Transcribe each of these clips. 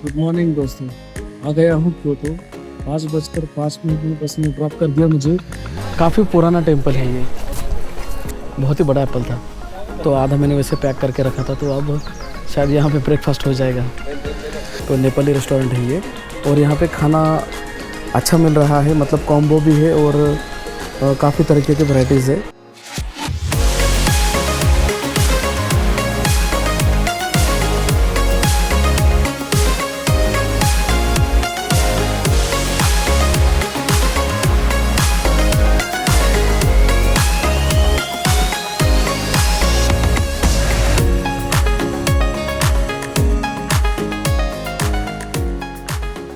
Good morning दोस्तों। आ गया हूँ क्योटो। 5:05 में बस ने ड्रॉप कर दिया मुझे। काफ़ी पुराना टेम्पल है ये, बहुत ही बड़ा एप्पल था तो आधा मैंने वैसे पैक करके रखा था, तो अब शायद यहाँ पे ब्रेकफास्ट हो जाएगा। तो नेपाली रेस्टोरेंट है ये, और यहाँ पे खाना अच्छा मिल रहा है, मतलब कॉम्बो भी है और काफ़ी तरीके की वैरायटीज़ है।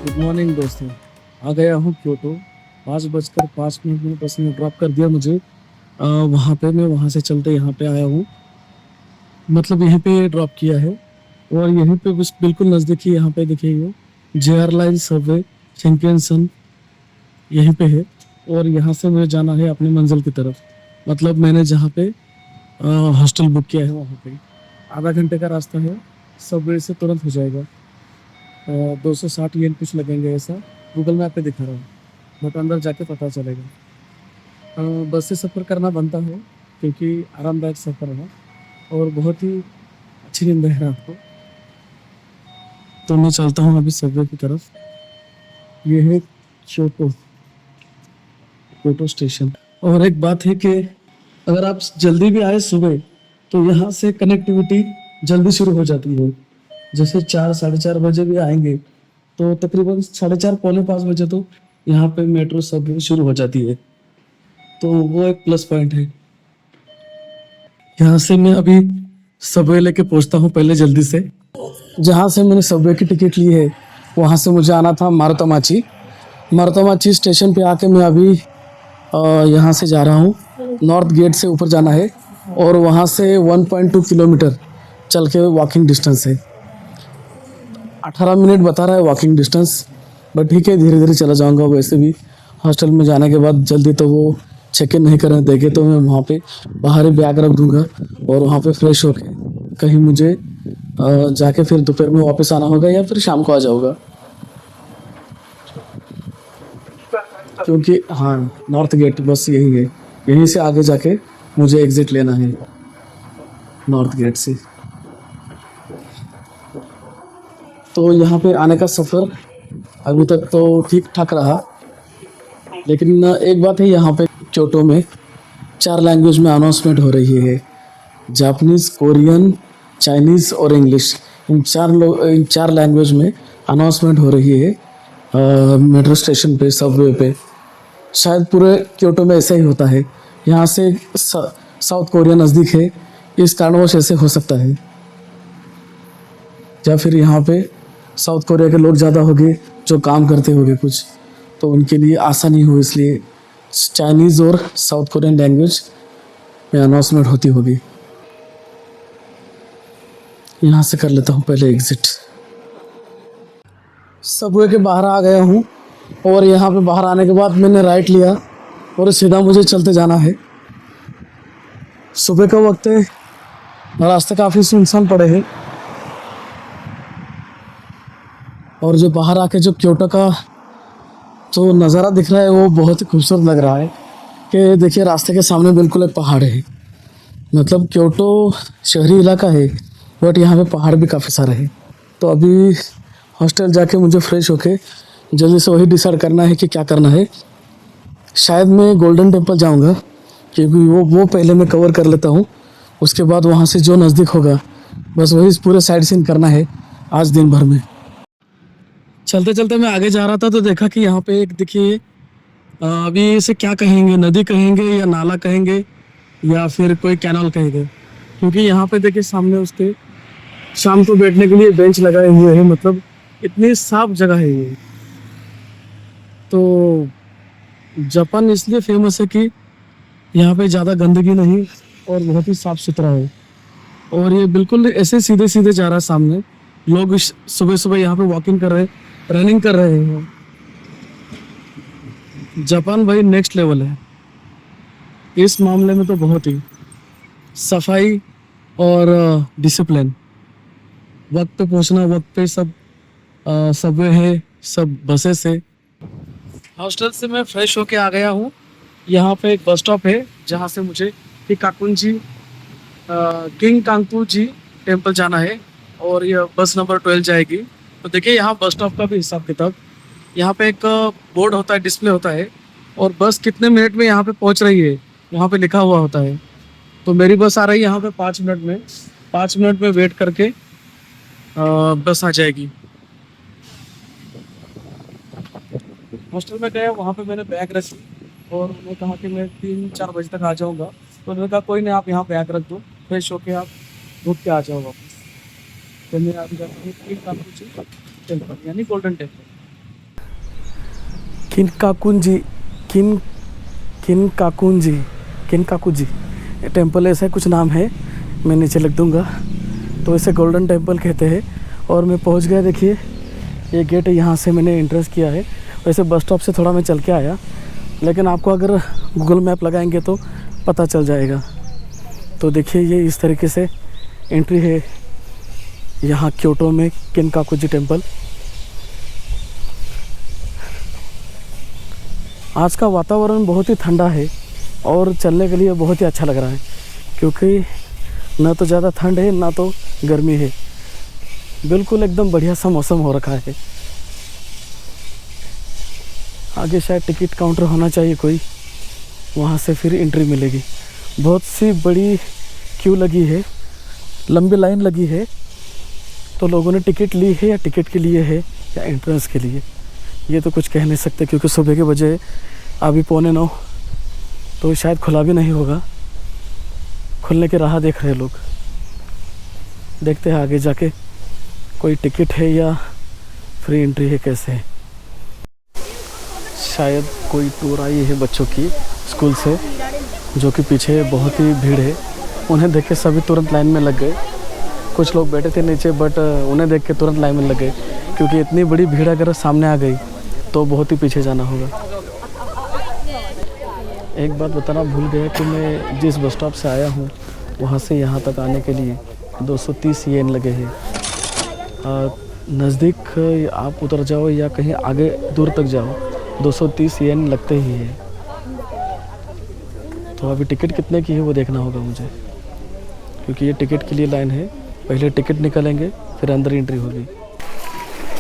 गुड मॉर्निंग दोस्तों। आ गया हूँ क्योटो। 5:05 में बस ने ड्रॉप कर दिया मुझे। वहाँ पे मैं वहाँ से चलते यहाँ पे आया हूँ, मतलब यहीं पे ड्रॉप किया है। और यहीं पे बस बिल्कुल नज़दीक ही यहाँ पे दिखेगी JR लाइन सबवे शिंकेनसन यहीं पे है। और यहाँ से मुझे जाना है अपनी मंजिल की तरफ, मतलब मैंने जहाँ पे हॉस्टल बुक किया है वहाँ पे। आधा घंटे का रास्ता है, सबवे से तुरंत हो जाएगा। 260 येन कुछ लगेंगे ऐसा गूगल मैप पे दिखा रहा है, बट अंदर जाके पता चलेगा। बस से सफ़र करना बनता है क्योंकि आरामदायक सफ़र है और बहुत ही अच्छी नींद है रात को। तो मैं चलता हूँ अभी सबवे की तरफ। ये है क्योटो क्योटो स्टेशन। और एक बात है कि अगर आप जल्दी भी आए सुबह तो यहाँ से कनेक्टिविटी जल्दी शुरू हो जाती है। जैसे 4 साढ़े 4 बजे भी आएंगे तो तकरीबन 4:30 पौने 5 बजे तो यहाँ पे मेट्रो सब शुरू हो जाती है, तो वो एक प्लस पॉइंट है। यहाँ से मैं अभी सबवे लेके पहुँचता हूँ पहले जल्दी से। जहाँ से मैंने सबवे की टिकट ली है वहाँ से मुझे आना था मारुतामाची। मारुतामाची स्टेशन पे आके मैं अभी यहाँ से जा रहा हूँ, नॉर्थ गेट से ऊपर जाना है और वहाँ से 1.2 किलोमीटर चल के वॉकिंग डिस्टेंस है। 18 मिनट बता रहा है वॉकिंग डिस्टेंस, बट ठीक है धीरे धीरे चला जाऊंगा। वैसे भी हॉस्टल में जाने के बाद जल्दी तो वो चेक इन नहीं करने देंगे, तो मैं वहाँ पे बाहर ही बैग रख दूंगा और वहाँ पे फ्रेश होके कहीं मुझे जाके फिर दोपहर में वापस आना होगा या फिर शाम को आ जाऊँगा। क्योंकि हाँ, नॉर्थ गेट बस यही है, यहीं से आगे जाके मुझे एग्ज़िट लेना है नॉर्थ गेट से। तो यहाँ पे आने का सफ़र अभी तक तो ठीक ठाक रहा, लेकिन एक बात है, यहाँ पे क्योटो में 4 लैंग्वेज में अनाउंसमेंट हो रही है। जापानीज़, कोरियन, चाइनीज़ और इंग्लिश, इन 4 लैंग्वेज में अनाउंसमेंट हो रही है मेट्रो स्टेशन पे, सबवे पे। शायद पूरे क्योटो में ऐसा ही होता है। यहाँ से साउथ कोरिया नज़दीक है, इस कारणवश ऐसे हो सकता है, या फिर यहाँ पे साउथ कोरिया के लोग ज़्यादा होंगे जो काम करते होंगे कुछ, तो उनके लिए आसानी हो, इसलिए चाइनीज़ और साउथ कोरियन लैंग्वेज में अनाउंसमेंट होती होगी। यहाँ से कर लेता हूँ पहले एग्ज़िट। सबवे के बाहर आ गया हूँ और यहाँ पे बाहर आने के बाद मैंने राइट लिया और सीधा मुझे चलते जाना है। सुबह का वक्त है, रास्ते काफ़ी सुनसान पड़े हैं और जो बाहर आके जो क्योटो का जो नज़ारा दिख रहा है वो बहुत ही खूबसूरत लग रहा है। कि देखिए रास्ते के सामने बिल्कुल एक पहाड़ है, मतलब क्योटो शहरी इलाका है बट यहाँ पे पहाड़ भी काफ़ी सारे हैं। तो अभी हॉस्टल जाके मुझे फ्रेश होके जल्दी से वही डिसाइड करना है कि क्या करना है। शायद मैं गोल्डन टेम्पल जाऊँगा क्योंकि वो पहले मैं कवर कर लेता हूँ, उसके बाद वहाँ से जो नज़दीक होगा बस वही पूरे साइड सीन करना है आज दिन भर में। चलते चलते मैं आगे जा रहा था तो देखा कि यहाँ पे एक देखिए, अभी इसे क्या कहेंगे, नदी कहेंगे या नाला कहेंगे या फिर कोई कैनाल कहेंगे, क्योंकि यहाँ पे देखिए सामने उसके शाम को बैठने के लिए बेंच लगाए हुए हैं, मतलब इतनी साफ जगह है ये। तो जापान इसलिए फेमस है कि यहाँ पे ज़्यादा गंदगी नहीं और बहुत ही साफ सुथरा है। और ये बिल्कुल ऐसे सीधे सीधे जा रहा है सामने, लोग सुबह सुबह यहाँ पे वॉकिंग कर रहे हैं, रनिंग कर रहे हैं। जापान भाई नेक्स्ट लेवल है इस मामले में, तो बहुत ही सफाई और डिसिप्लिन, वक्त पे पहुँचना, वक्त पे सब सबवे है, सब बसेस से। हॉस्टल से मैं फ्रेश होके आ गया हूँ। यहाँ पे एक बस स्टॉप है जहाँ से मुझे किंग कांगपू जी टेम्पल जाना है और ये बस नंबर 12 जाएगी। तो देखिए यहाँ बस स्टॉप का भी हिसाब किताब। यहाँ पे एक बोर्ड होता है, डिस्प्ले होता है और बस कितने मिनट में यहाँ पे पहुँच रही है वहाँ पे लिखा हुआ होता है। तो मेरी बस आ रही है यहाँ पे 5 मिनट में। 5 मिनट में वेट करके बस आ जाएगी। हॉस्टल में गया, वहाँ पे मैंने बैग रखी और उन्होंने कहा कि मैं 3-4 बजे तक आ जाऊँगा। तो उन्होंने कहा कोई नहीं, आप यहाँ बैग रख दो, फ्रेश होके आप रुक के आ जाओ वापस। तो मैं आप जाता हूँ किनकाकुजी टेम्पल, यानी गोल्डन टेम्पल। किनकाकुंजी किन किनकाकुंजी किनकाकुजी टेम्पल, ऐसा कुछ नाम है, मैं नीचे लिख दूँगा। तो इसे गोल्डन टेम्पल कहते हैं। और मैं पहुँच गया, देखिए ये गेट है, यहाँ से मैंने एंट्रेंस किया है। वैसे बस स्टॉप से थोड़ा मैं चल के आया, लेकिन आपको अगर गूगल मैप लगाएंगे तो पता चल जाएगा। तो देखिए ये इस तरीके से एंट्री है यहाँ क्योटो में किनकाकुजी टेम्पल। आज का वातावरण बहुत ही ठंडा है और चलने के लिए बहुत ही अच्छा लग रहा है, क्योंकि ना तो ज़्यादा ठंड है ना तो गर्मी है, बिल्कुल एकदम बढ़िया सा मौसम हो रखा है। आगे शायद टिकट काउंटर होना चाहिए कोई, वहाँ से फिर एंट्री मिलेगी। बहुत सी बड़ी क्यू लगी है, लंबी लाइन लगी है। तो लोगों ने टिकट ली है या टिकट के लिए है या एंट्रेंस के लिए, ये तो कुछ कह नहीं सकते, क्योंकि सुबह के बजे अभी 8:45, तो शायद खुला भी नहीं होगा। खुलने की राह देख रहे लोग। देखते हैं आगे जाके कोई टिकट है या फ्री एंट्री है, कैसे है। शायद कोई टूर आई है बच्चों की स्कूल से, जो कि पीछे बहुत ही भीड़ है। उन्हें देख के सभी तुरंत लाइन में लग गए। कुछ लोग बैठे थे नीचे, बट उन्हें देख के तुरंत लाइन में लग गए, क्योंकि इतनी बड़ी भीड़ अगर सामने आ गई तो बहुत ही पीछे जाना होगा। एक बात बताना भूल गया कि मैं जिस बस स्टॉप से आया हूँ वहाँ से यहाँ तक आने के लिए 230 येन लगे हैं। नज़दीक आप उतर जाओ या कहीं आगे दूर तक जाओ, 230 येन लगते ही है। तो अभी टिकट कितने की है वो देखना होगा मुझे, क्योंकि ये टिकट के लिए लाइन है। पहले टिकट निकालेंगे फिर अंदर एंट्री होगी।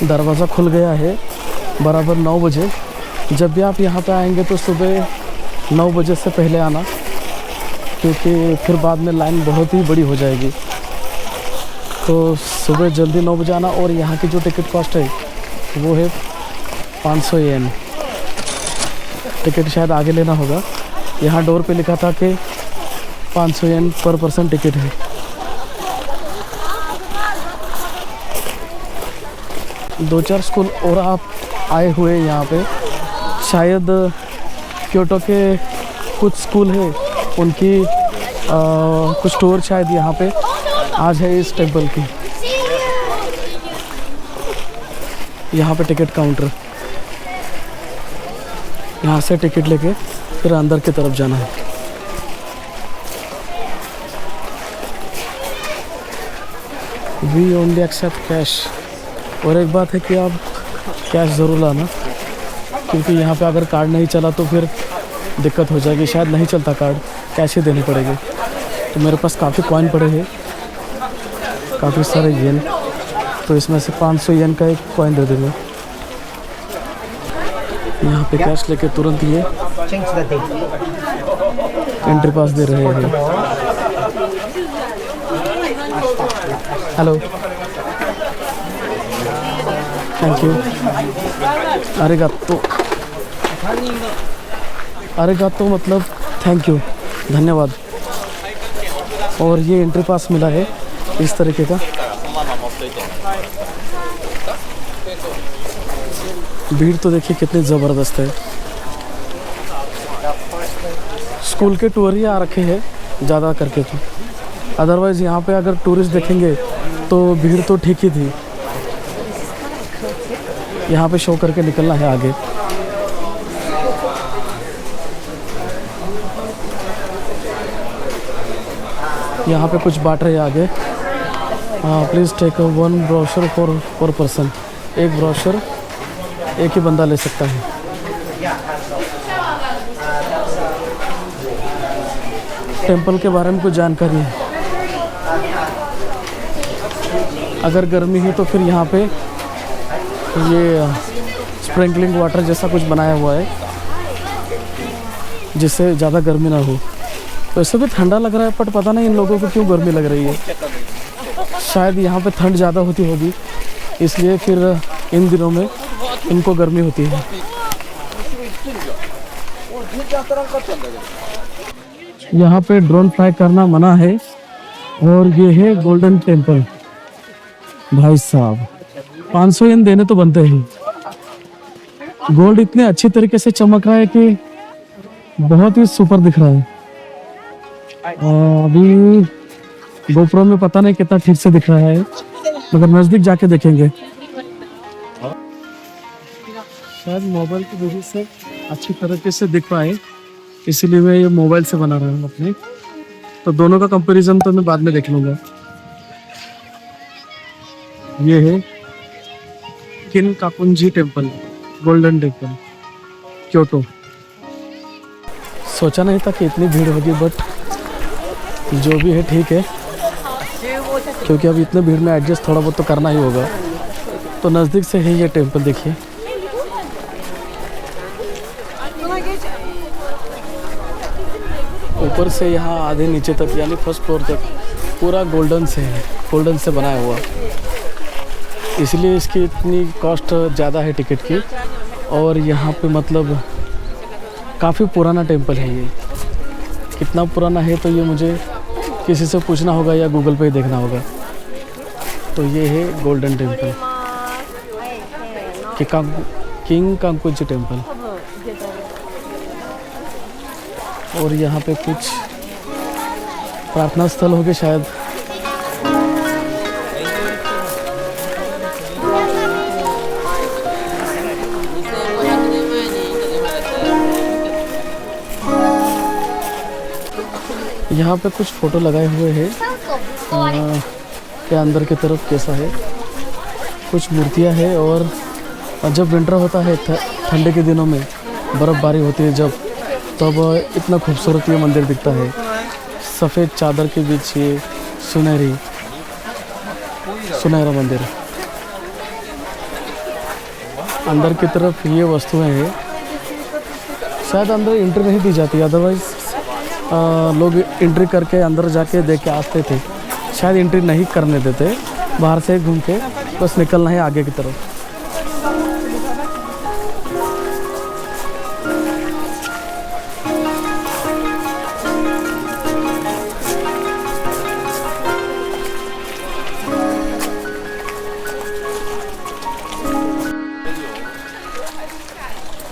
दरवाज़ा खुल गया है बराबर 9 बजे। जब भी आप यहाँ पे आएंगे तो सुबह 9 बजे से पहले आना, क्योंकि फिर बाद में लाइन बहुत ही बड़ी हो जाएगी। तो सुबह जल्दी 9 बजे आना। और यहाँ की जो टिकट कॉस्ट है वो है 500 येन। टिकट शायद आगे लेना होगा, यहाँ डोर पे लिखा था कि 500 येन पर पर्सन टिकट है। दो चार स्कूल और आप आए हुए यहाँ पे, शायद क्योटो के कुछ स्कूल है उनकी कुछ टूर शायद यहाँ पे आज है इस टेम्पल की। यहाँ पे टिकट काउंटर, यहाँ से टिकट लेके फिर अंदर की तरफ जाना है। We only accept cash. और एक बात है कि आप कैश ज़रूर लाना, क्योंकि यहाँ पे अगर कार्ड नहीं चला तो फिर दिक्कत हो जाएगी। शायद नहीं चलता कार्ड, कैश ही देने पड़ेंगे। तो मेरे पास काफ़ी कॉइन पड़े हैं, काफ़ी सारे येन, तो इसमें से 500 येन का एक कॉइन दे देंगे। यहाँ पे कैश लेके तुरंत ये एंट्री पास दे रहे हैं। Hello, thank you. अरेगातो मतलब थैंक यू, धन्यवाद। और ये एंट्री पास मिला है इस तरीके का। भीड़ तो देखिए कितनी ज़बरदस्त है। स्कूल के टूर ही आ रखे हैं ज़्यादा करके, तो अदरवाइज़ यहाँ पे अगर टूरिस्ट देखेंगे तो भीड़ तो ठीक ही थी। यहाँ पे शो करके निकलना है आगे। यहाँ पे कुछ बांट रहे हैं आगे। प्लीज़ टेक 1 ब्रोशर पर पर्सन। एक ब्रोशर एक ही बंदा ले सकता है। टेंपल के बारे में कुछ जानकारी है। अगर गर्मी है तो फिर यहाँ पे ये स्प्रिंकलिंग वाटर जैसा कुछ बनाया हुआ है जिससे ज़्यादा गर्मी ना हो। तो इससे भी ठंडा लग रहा है, बट पता नहीं इन लोगों को क्यों गर्मी लग रही है। शायद यहाँ पे ठंड ज़्यादा होती होगी, इसलिए फिर इन दिनों में इनको गर्मी होती है। यहाँ पे ड्रोन फ्लाई करना मना है। और ये है गोल्डन टेम्पल। भाई साहब 500 येन देने तो बनते हैं। गोल्ड इतने अच्छी तरीके से चमक रहा है कि बहुत ही सुपर दिख रहा है। अभी गोप्रो में पता नहीं कितना ठीक से दिख रहा है, मगर नजदीक जाके देखेंगे। शायद मोबाइल की वजह से अच्छी तरीके से दिख पाए, इसीलिए मैं ये मोबाइल से बना रहा हूँ अपने। तो दोनों का कंपैरिजन तो मैं बाद में देख लूँगा। ये है किनकाकुंजी टेम्पल, गोल्डन टेम्पल, क्योटो। सोचा नहीं था कि इतनी भीड़ होगी, बट जो भी है ठीक है, क्योंकि अब इतने भीड़ में एडजस्ट थोड़ा बहुत तो करना ही होगा। तो नज़दीक से है ये टेम्पल, देखिए। ऊपर से यहाँ आधे नीचे तक यानी फर्स्ट फ्लोर तक पूरा गोल्डन से है, गोल्डन से बनाया हुआ, इसलिए इसकी इतनी कॉस्ट ज़्यादा है टिकट की। और यहाँ पे मतलब काफ़ी पुराना टेम्पल है ये। कितना पुराना है तो ये मुझे किसी से पूछना होगा या गूगल पे ही देखना होगा। तो ये है गोल्डन टेम्पल, किनकाकुंजी टेम्पल। और यहाँ पे कुछ प्रार्थना स्थल हो गए शायद। यहाँ पे कुछ फोटो लगाए हुए हैं के अंदर की तरफ कैसा है, कुछ मूर्तियाँ हैं। और जब विंटर होता है, ठंडे के दिनों में बर्फ़बारी होती है जब, तब इतना खूबसूरत ये मंदिर दिखता है। सफ़ेद चादर के बीच ये सुनहरा मंदिर। अंदर की तरफ ये वस्तुएं हैं, शायद अंदर एंट्री नहीं दी जाती, अदरवाइज़ लोग एंट्री करके अंदर जाके देख के आते थे। शायद एंट्री नहीं करने देते, बाहर से घूम के बस निकलना है आगे की तरफ।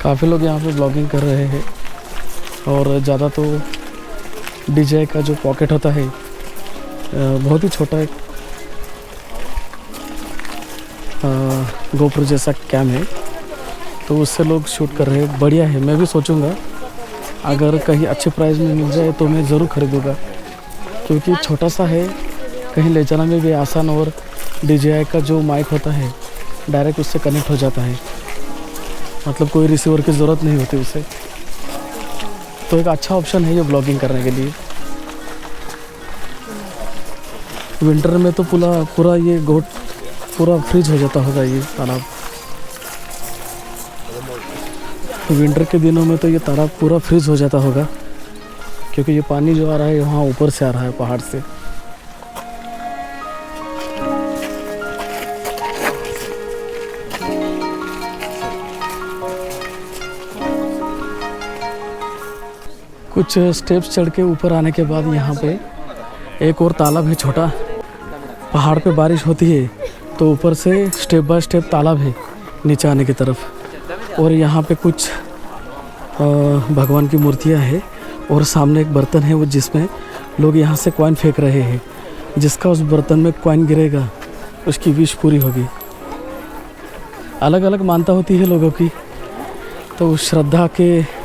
काफ़ी लोग यहाँ पे ब्लॉगिंग कर रहे हैं। और ज़्यादा तो डीजे का जो पॉकेट होता है बहुत ही छोटा एक गोप्रो जैसा कैम है, तो उससे लोग शूट कर रहे हैं। बढ़िया है, मैं भी सोचूंगा अगर कहीं अच्छे प्राइस में मिल जाए तो मैं ज़रूर ख़रीदूँगा, क्योंकि छोटा सा है, कहीं ले जाना में भी आसान। और DJI का जो माइक होता है डायरेक्ट उससे कनेक्ट हो जाता है, मतलब कोई रिसीवर की ज़रूरत नहीं होती उसे। तो एक अच्छा ऑप्शन है ये ब्लॉगिंग करने के लिए। विंटर में तो पूरा ये गोट पूरा फ्रीज हो जाता होगा ये तालाब। तो विंटर के दिनों में तो ये तालाब पूरा फ्रीज हो जाता होगा, क्योंकि ये पानी जो आ रहा है वहाँ ऊपर से आ रहा है पहाड़ से। कुछ स्टेप्स चढ़ के ऊपर आने के बाद यहाँ पे एक और तालाब है छोटा। पहाड़ पे बारिश होती है तो ऊपर से स्टेप बाय स्टेप तालाब है नीचे आने की तरफ। और यहाँ पे कुछ भगवान की मूर्तियाँ हैं और सामने एक बर्तन है वो जिसमें लोग यहाँ से कॉइन फेंक रहे हैं। जिसका उस बर्तन में कॉइन गिरेगा उसकी विश पूरी होगी। अलग अलग मान्यता होती है लोगों की, तो उस श्रद्धा के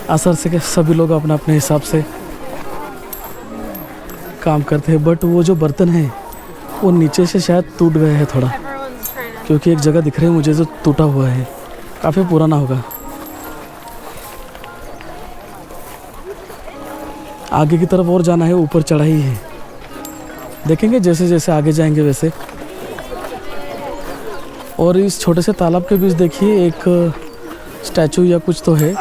असर से सभी लोग अपने अपने हिसाब से काम करते हैं। बट वो जो बर्तन है वो नीचे से शायद टूट गया है थोड़ा, क्योंकि एक जगह दिख रही है मुझे जो टूटा हुआ है, काफ़ी पुराना होगा। आगे की तरफ और जाना है, ऊपर चढ़ाई है, देखेंगे जैसे जैसे आगे जाएंगे वैसे। और इस छोटे से तालाब के बीच देखिए एक स्टैचू या कुछ तो है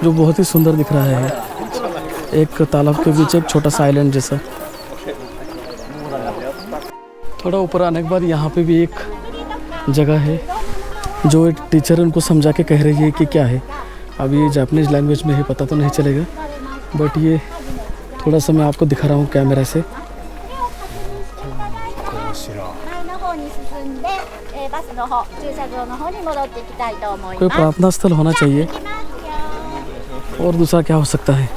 जो बहुत ही सुंदर दिख रहा है। एक तालाब के बीच एक छोटा सा आइलैंड जैसा। थोड़ा ऊपर आने के बाद यहाँ पे भी एक जगह है जो एक टीचर उनको समझा के कह रही है कि क्या है। अब ये जापानीज़ लैंग्वेज में है, पता तो नहीं चलेगा, बट ये थोड़ा सा मैं आपको दिखा रहा हूँ कैमरा से। कोई प्रार्थना स्थल होना चाहिए, और दूसरा क्या हो सकता है।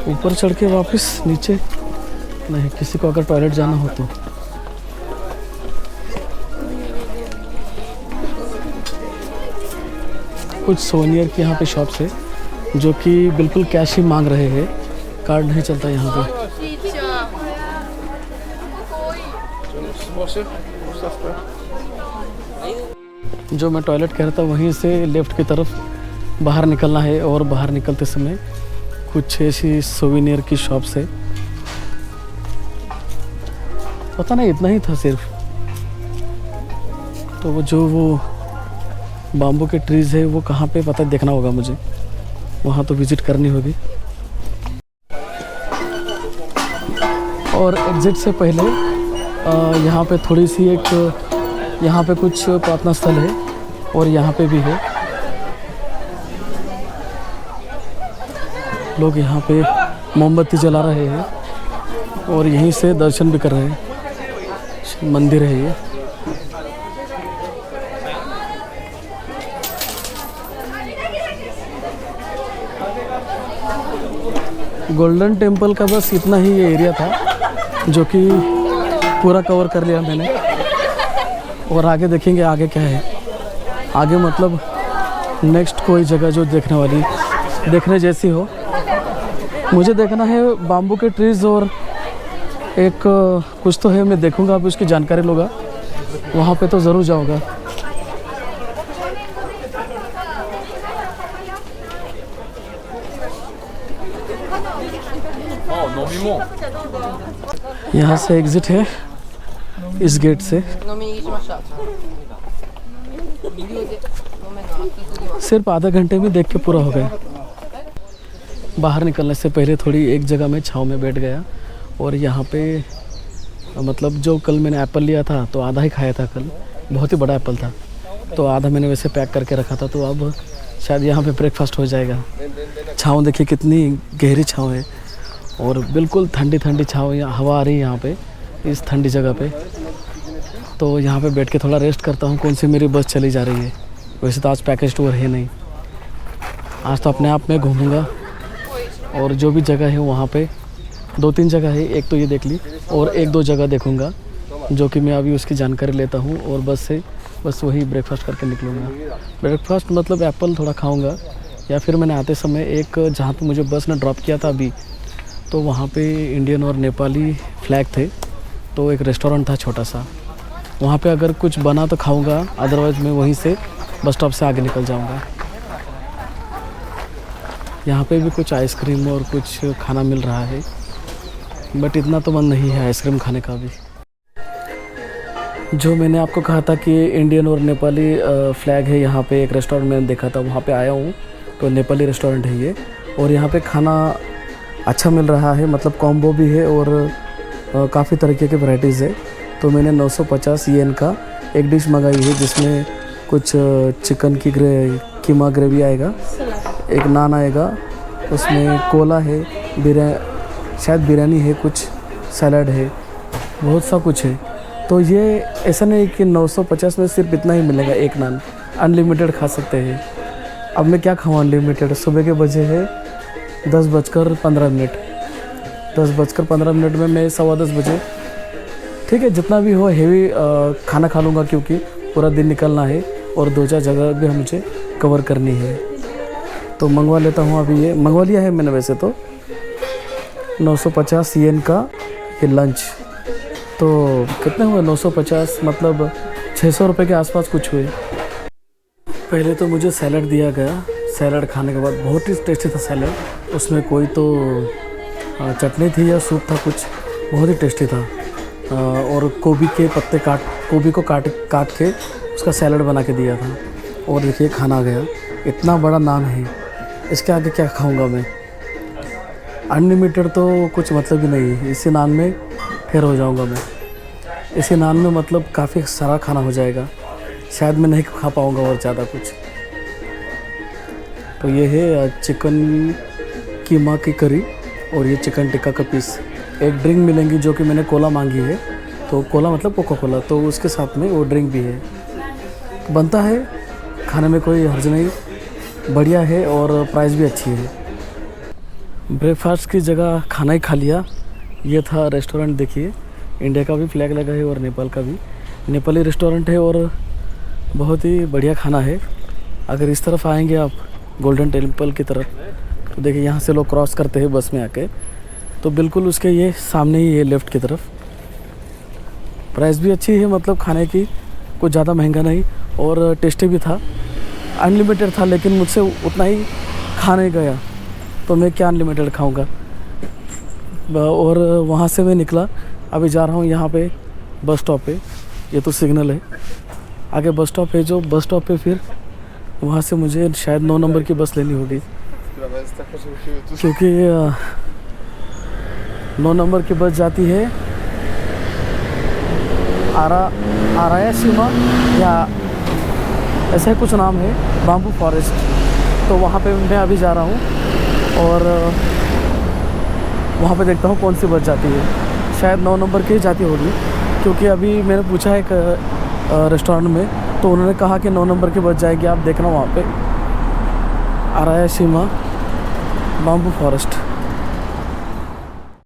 ऊपर चढ़ के वापस नीचे नहीं, किसी को अगर टॉयलेट जाना हो तो। कुछ सोनियर की यहाँ पे शॉप्स है जो कि बिल्कुल कैश ही मांग रहे हैं, कार्ड नहीं चलता यहाँ पे। जो मैं टॉयलेट कह रहा था वहीं से लेफ्ट की तरफ बाहर निकलना है, और बाहर निकलते समय कुछ ऐसी सोविनियर की शॉप्स है। पता नहीं इतना ही था सिर्फ। तो वो जो वो बाम्बू के ट्रीज है वो कहाँ पे पता देखना होगा मुझे, वहाँ तो विजिट करनी होगी। और एग्जिट से पहले यहाँ पे थोड़ी सी एक, यहाँ पे कुछ प्रार्थना स्थल है और यहाँ पे भी है। लोग यहाँ पे मोमबत्ती जला रहे हैं और यहीं से दर्शन भी कर रहे हैं। मंदिर है ये। गोल्डन टेम्पल का बस इतना ही ये एरिया था जो कि पूरा कवर कर लिया मैंने। और आगे देखेंगे आगे क्या है। आगे मतलब नेक्स्ट कोई जगह जो देखने जैसी हो। मुझे देखना है बाम्बू के ट्रीज और एक कुछ तो है, मैं देखूंगा, अभी उसकी जानकारी लूँगा, वहाँ पे तो ज़रूर जाऊँगा। यहाँ से एग्जिट है इस गेट से। सिर्फ आधा घंटे में देख के पूरा हो गया। बाहर निकलने से पहले थोड़ी एक जगह में छाँव में बैठ गया। और यहाँ पे मतलब जो कल मैंने एप्पल लिया था तो आधा ही खाया था कल, बहुत ही बड़ा एप्पल था, तो आधा मैंने वैसे पैक करके रखा था। तो अब शायद यहाँ पे ब्रेकफास्ट हो जाएगा। छाँव देखिए कितनी गहरी छाँव है और बिल्कुल ठंडी ठंडी छाँव, हवा आ रही है यहाँ पे इस ठंडी जगह पे। तो यहाँ पे बैठ के थोड़ा रेस्ट करता हूँ। कौन सी मेरी बस चली जा रही है। वैसे तो आज पैकेज टूर है नहीं, आज तो अपने आप में घूमूंगा। और जो भी जगह है वहाँ पे 2-3 जगह है, एक तो ये देख ली और 1-2 जगह देखूंगा जो कि मैं अभी उसकी जानकारी लेता हूँ। और बस वही ब्रेकफास्ट करके निकलूँगा। ब्रेकफास्ट मतलब एप्पल थोड़ा खाऊँगा, या फिर मैंने आते समय एक जहाँ पे मुझे बस ने ड्रॉप किया था अभी, तो वहाँ पे इंडियन और नेपाली फ्लैग थे, तो एक रेस्टोरेंट था छोटा सा, वहाँ पे अगर कुछ बना तो खाऊंगा, अदरवाइज़ मैं वहीं से बस स्टॉप से आगे निकल जाऊंगा। यहाँ पे भी कुछ आइसक्रीम और कुछ खाना मिल रहा है, बट इतना तो मन नहीं है आइसक्रीम खाने का भी। जो मैंने आपको कहा था कि इंडियन और नेपाली फ्लैग है, यहाँ पे एक रेस्टोरेंट मैंने देखा था, वहाँ पे आया हूँ। तो नेपाली रेस्टोरेंट है ये, और यहाँ पे खाना अच्छा मिल रहा है, मतलब कॉम्बो भी है और काफ़ी तरीके के वैराइटीज़ है। तो मैंने 950 येन का एक डिश मंगाई है, जिसमें कुछ चिकन की कीमा ग्रेवी आएगा, एक नान आएगा, उसमें कोला है, शायद बिरयानी है, कुछ सैलड है, बहुत सा कुछ है। तो ये ऐसा नहीं कि 950 में सिर्फ इतना ही मिलेगा, एक नान, अनलिमिटेड खा सकते हैं। अब मैं क्या खाऊँ अनलिमिटेड। सुबह के बजे है 10:15। 10:15 में मैं 10:15 बजे, ठीक है, जितना भी हो हेवी खाना खा लूँगा, क्योंकि पूरा दिन निकलना है और 2-4 जगह भी मुझे कवर करनी है। तो मंगवा लेता हूँ। अभी ये मंगवा लिया है मैंने वैसे तो। 950 येन का ये लंच तो कितने हुए 950, मतलब 600 रुपये के आसपास कुछ हुए। पहले तो मुझे सैलड दिया गया। सैलड खाने के बाद बहुत ही टेस्टी था सैलड। उसमें कोई तो चटनी थी या सूप था कुछ, बहुत ही टेस्टी था। और गोभी के पत्ते गोभी को काट के उसका सैलड बना के दिया था। और देखिए खाना आ गया। इतना बड़ा नान है, इसके आगे क्या खाऊंगा मैं। अनलिमिटेड तो कुछ मतलब ही नहीं है। इसी नान में फिर हो जाऊंगा मैं। इसी नान में मतलब काफ़ी सारा खाना हो जाएगा। शायद मैं नहीं खा पाऊंगा और ज़्यादा कुछ। तो ये है चिकन कीमा की करी और ये चिकन टिक्का का पीस। एक ड्रिंक मिलेंगी जो कि मैंने कोला मांगी है, तो कोला मतलब कोका कोला, तो उसके साथ में वो ड्रिंक भी है। बनता है, खाने में कोई हर्ज नहीं, बढ़िया है और प्राइस भी अच्छी है। ब्रेकफास्ट की जगह खाना ही खा लिया। ये था रेस्टोरेंट, देखिए इंडिया का भी फ्लैग लगा है और नेपाल का भी। नेपाली रेस्टोरेंट है और बहुत ही बढ़िया खाना है। अगर इस तरफ आएंगे आप गोल्डन टेम्पल की तरफ, तो देखिए यहाँ से लोग क्रॉस करते हैं बस में आके, तो बिल्कुल उसके ये सामने ही है लेफ़्ट की तरफ। प्राइस भी अच्छी है, मतलब खाने की कुछ ज़्यादा महंगा नहीं और टेस्टी भी था। अनलिमिटेड था लेकिन मुझसे उतना ही खा नहीं गया, तो मैं क्या अनलिमिटेड खाऊंगा। और वहाँ से मैं निकला, अभी जा रहा हूँ यहाँ पे बस स्टॉप पे। ये तो सिग्नल है, आगे बस स्टॉप है। जो बस स्टॉप पे फिर वहाँ से मुझे शायद 9 नंबर की बस लेनी होगी, क्योंकि 9 नंबर की बस जाती है आराया सीमा या ऐसा ही कुछ नाम है, बाम्बू फॉरेस्ट। तो वहाँ पे मैं अभी जा रहा हूँ और वहाँ पे देखता हूँ कौन सी बस जाती है। शायद 9 नंबर की जाती होगी, क्योंकि अभी मैंने पूछा है एक रेस्टोरेंट में, तो उन्होंने कहा कि 9 नंबर की बस जाएगी। आप देखना वहाँ पे आराया सीमा बाम्बू फॉरेस्ट।